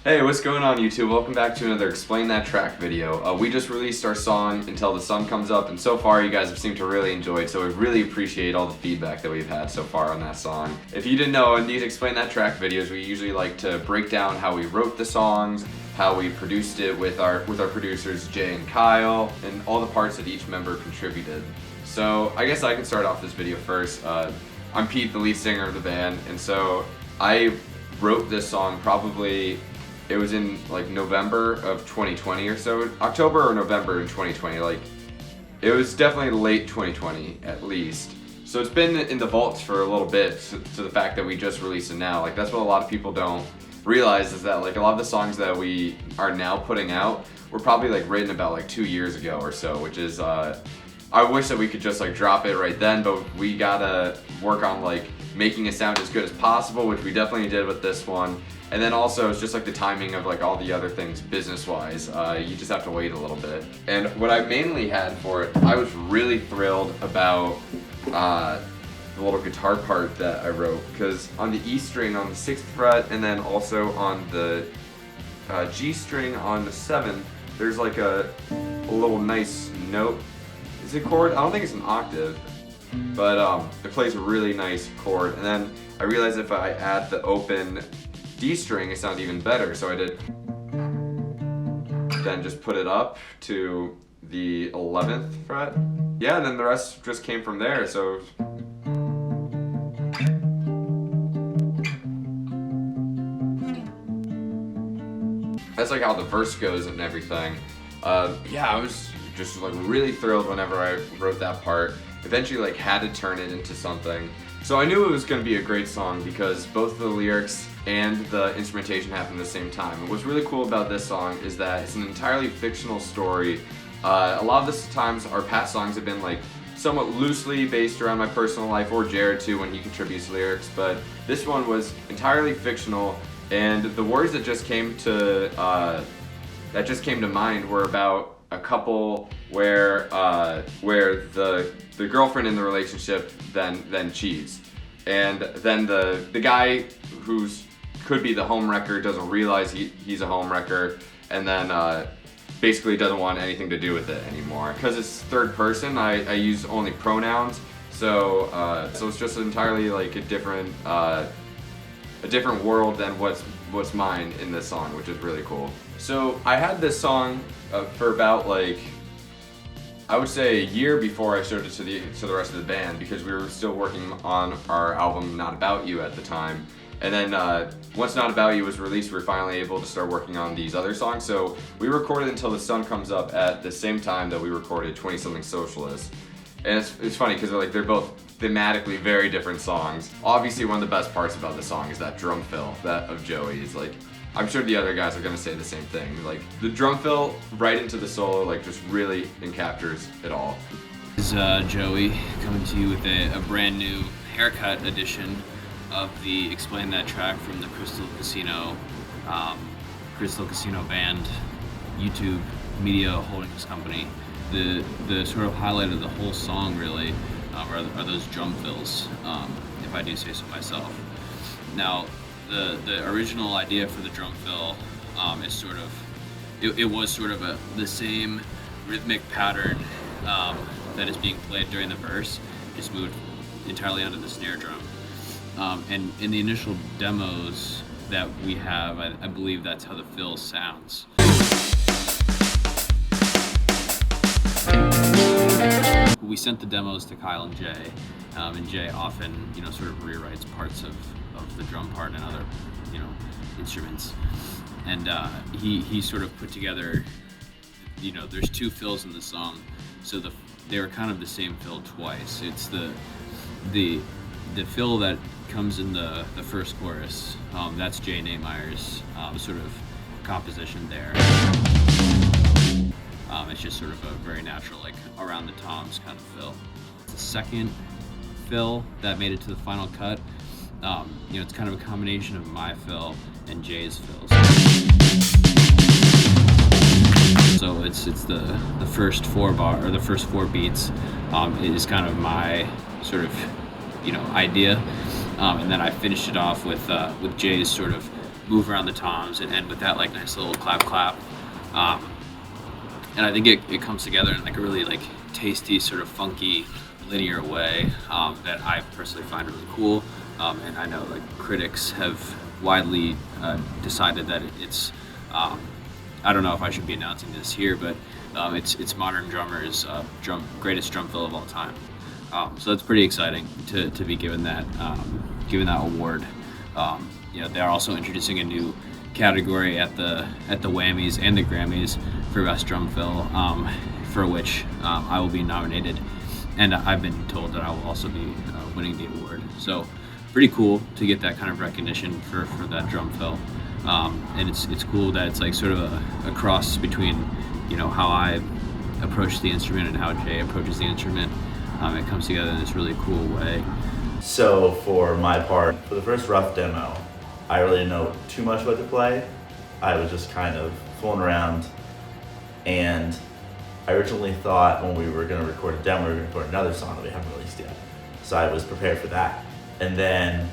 Hey, what's going on YouTube? Welcome back to another Explain That Track video. We just released our song Until the Sun Comes Up, and so far you guys have seemed to really enjoy it, so we really appreciate all the feedback that we've had so far on that song. If you didn't know, in these Explain That Track videos, we usually like to break down how we wrote the songs, how we produced it with our producers Jay and Kyle, and all the parts that each member contributed. So I guess I can start off this video first. I'm Pete, the lead singer of the band, and so I wrote this song probably, it was in like November of 2020 or so, October or November in 2020, like it was definitely late 2020 at least. So it's been in the vaults for a little bit, to the fact that we just released it now. Like that's what a lot of people don't realize, is that like a lot of the songs that we are now putting out were probably like written about like 2 years ago or so, which is I wish that we could just like drop it right then, but we gotta work on like making it sound as good as possible, which we definitely did with this one. And then also it's just like the timing of like all the other things business-wise. You just have to wait a little bit. And what I mainly had for it, I was really thrilled about the little guitar part that I wrote, because on the E string on the 6th fret and then also on the G string on the 7th, there's like a little nice note. Is it a chord? I don't think it's an octave, but it plays a really nice chord. And then I realized if I add the open D string, it sounds even better. So I did, then just put it up to the 11th fret. Yeah, and then the rest just came from there. So that's like how the verse goes and everything. Yeah, I was just like really thrilled whenever I wrote that part. Eventually like had to turn it into something. So I knew it was going to be a great song because both the lyrics and the instrumentation happened at the same time. And what's really cool about this song is that it's an entirely fictional story. A lot of the times our past songs have been like somewhat loosely based around my personal life, or Jarrod too when he contributes lyrics, but this one was entirely fictional, and the words that just came to mind were about a couple where the girlfriend in the relationship then cheats, and then the guy who's could be the homewrecker doesn't realize he's a homewrecker, and then basically doesn't want anything to do with it anymore. Because it's third person, I use only pronouns, so it's just entirely like a different world than what's mine in this song, which is really cool. So I had this song for about like, I would say a year before I showed it to the rest of the band, because we were still working on our album Not About You at the time. And then once Not About You was released, we were finally able to start working on these other songs. So we recorded Until the Sun Comes Up at the same time that we recorded 20 Something Socialist. And it's funny because they're both thematically very different songs. Obviously one of the best parts about the song is that drum fill of Joey's. Like, I'm sure the other guys are gonna say the same thing. Like the drum fill right into the solo, like just really encaptures it all. This is Joey coming to you with a brand new haircut edition of the Explain That track from the Crystal Casino Band YouTube Media Holdings Company. The sort of highlight of the whole song really are those drum fills, if I do say so myself. Now, the original idea for the drum fill is sort of, it was sort of the same rhythmic pattern that is being played during the verse, just moved entirely onto the snare drum. And in the initial demos that we have, I believe that's how the fill sounds. We sent the demos to Kyle and Jay, and Jay often, sort of rewrites parts of the drum part and other, instruments. And he sort of put together, there's two fills in the song, so they were kind of the same fill twice. It's the fill that comes in the first chorus. That's Jay Nehmeyer's sort of composition there. It's just sort of a very natural, like around the toms kind of fill. The second fill that made it to the final cut, it's kind of a combination of my fill and Jay's fills. So it's the first four beats is kind of my sort of idea, and then I finished it off with Jay's sort of move around the toms and end with that like nice little clap clap. And I think it comes together in like a really like tasty, sort of funky, linear way that I personally find really cool. And I know like critics have widely decided that it's I don't know if I should be announcing this here, but it's modern drummers' greatest drum fill of all time. So it's pretty exciting to be given that award. They're also introducing a new category at the Whammies and the Grammys for best drum fill, for which I will be nominated, and I've been told that I will also be winning the award. So pretty cool to get that kind of recognition for that drum fill. And it's cool that it's like sort of a cross between, how I approach the instrument and how Jay approaches the instrument. It comes together in this really cool way. So for my part, for the first rough demo, I really didn't know too much about to play. I was just kind of fooling around, and I originally thought when we were going to record a demo, we were going to record another song that we haven't released yet. So I was prepared for that. And then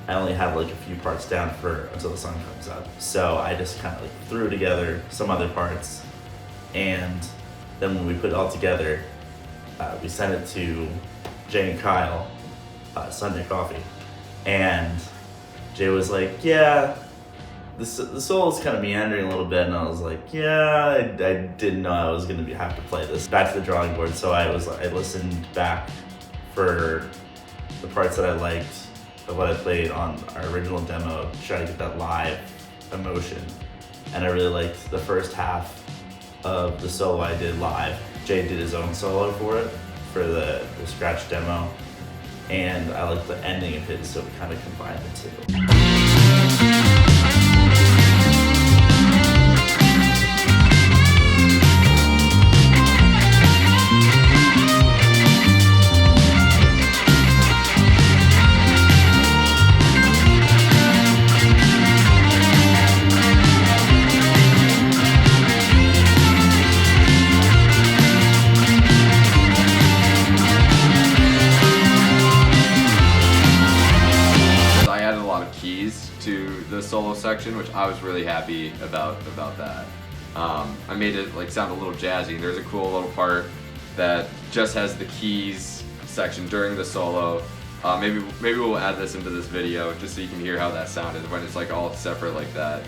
I only had like a few parts down until the song comes up. So I just kind of like threw together some other parts, and then when we put it all together, we sent it to Jay and Kyle, Sunday Coffee, and Jay was like, yeah, the solo's kind of meandering a little bit, and I was like, yeah, I didn't know I was going to have to play this. Back to the drawing board, so I listened back for the parts that I liked of what I played on our original demo, try to get that live emotion, and I really liked the first half of the solo I did live. Jay did his own solo for it, for the scratch demo, and I liked the ending of his, so we kind of combined the two. To the solo section, which I was really happy about that. I made it like sound a little jazzy. There's a cool little part that just has the keys section during the solo. Maybe we'll add this into this video just so you can hear how that sounded when it's like all separate like that.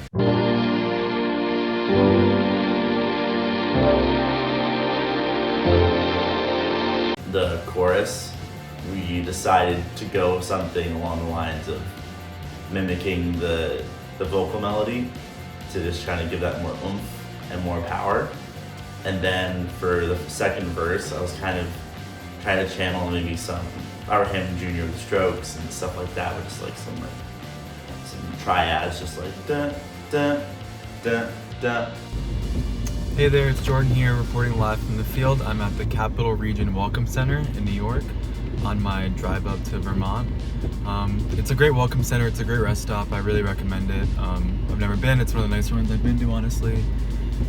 The chorus, we decided to go something along the lines of mimicking the vocal melody to just try to give that more oomph and more power. And then for the second verse, I was kind of trying to channel maybe some Howard Hammond Jr. with Strokes and stuff like that, with just like some triads, just like da da da da. Hey there, it's Jordan here, reporting live from the field. I'm at the Capital Region Welcome Center in New York on my drive up to Vermont. It's a great welcome center, it's a great rest stop, I really recommend it. I've never been, it's one of the nicer ones I've been to, honestly.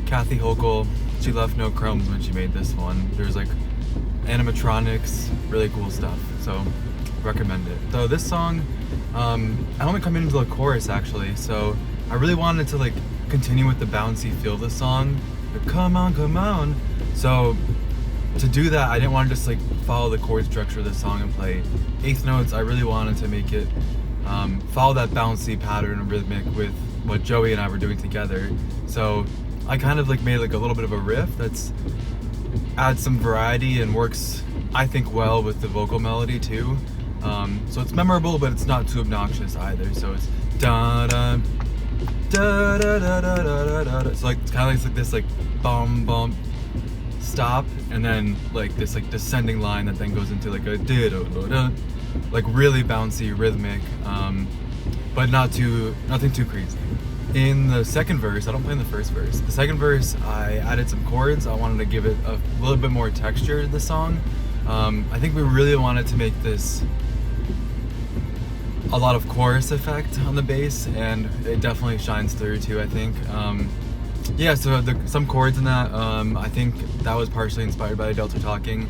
Kathy Hochul, she left no crumbs when she made this one. There's like animatronics, really cool stuff, so recommend it. So this song, I only come into the chorus actually, so I really wanted to like continue with the bouncy feel of the song, like, come on. So to do that, I didn't want to just like follow the chord structure of the song and play eighth notes. I really wanted to make it follow that bouncy pattern and rhythmic with what Joey and I were doing together. So I kind of like made like a little bit of a riff that's adds some variety and works, I think, well with the vocal melody too. So it's memorable, but it's not too obnoxious either. So it's da da da da da da da da da. So like it's kind of like this like bum bum stop, and then like this like descending line that then goes into like a da-da-da-da, like really bouncy, rhythmic, but nothing too crazy. In the second verse, I don't play in the first verse. The second verse, I added some chords. I wanted to give it a little bit more texture to the song. I think we really wanted to make this a lot of chorus effect on the bass, and it definitely shines through too, I think. Yeah, so some chords in that, I think that was partially inspired by Delta Talking.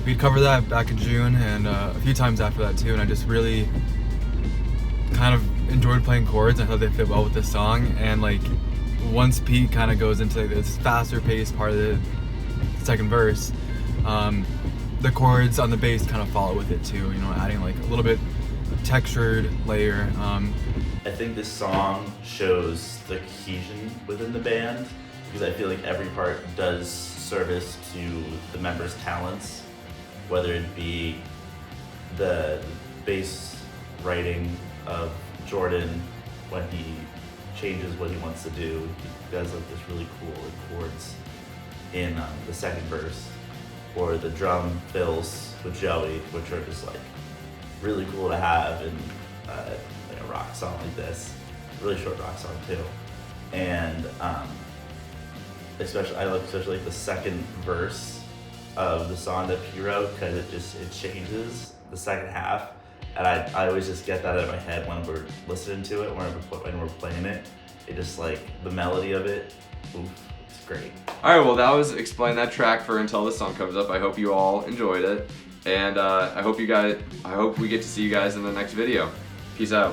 We'd covered that back in June and a few times after that too, and I just really kind of enjoyed playing chords. I thought they fit well with the song, and like once Pete kind of goes into this faster paced part of the second verse, the chords on the bass kind of follow with it too, you know, adding like a little bit textured layer. I think this song shows the cohesion within the band because I feel like every part does service to the members' talents, whether it be the bass writing of Jordan when he changes what he wants to do. He does like this really cool chords in the second verse, or the drum fills with Joey, which are just like really cool to have in like a rock song like this, really short rock song too. And especially I like the second verse of the song that P wrote because it changes the second half, and I always just get that in my head when we're listening to it, when we're playing it. It just like the melody of it, oof, it's great. All right, well that was Explain That track for Until the Sun Comes Up. I hope you all enjoyed it, and I hope we get to see you guys in the next video. Peace out.